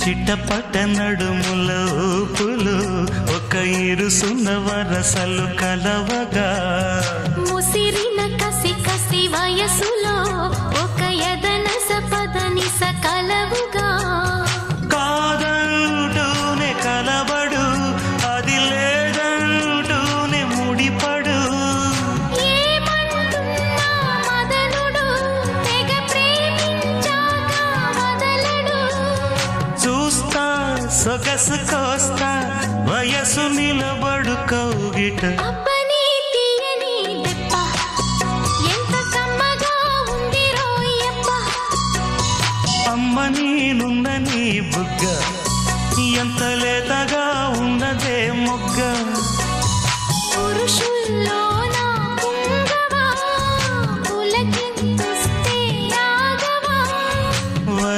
చిట్టపట నడుముల ఊపులు ఒక ఇరుసున్న వరసలు కలవగా ముసిరిన కసి కసి వయసులో ఒక యదన సపదని సకలవుగా కాదంటూనే కలబడు అది లేదంటూనే ముడిపడు ఏమంటున్నా మదనుడు తెగ ప్రేమించాక వదలడు చూస్తా సొగసు కోస్తా వయసు నిలబడు కౌగిట అబ్బని తీయని దెబ్బ ఎంత కమ్మగా ఉంది రోయప్ప అమ్మ నేనున్న నీ బుగ్గ ఎంత లేతగా ఉన్నదే మొగ్గ పురుషుల్లో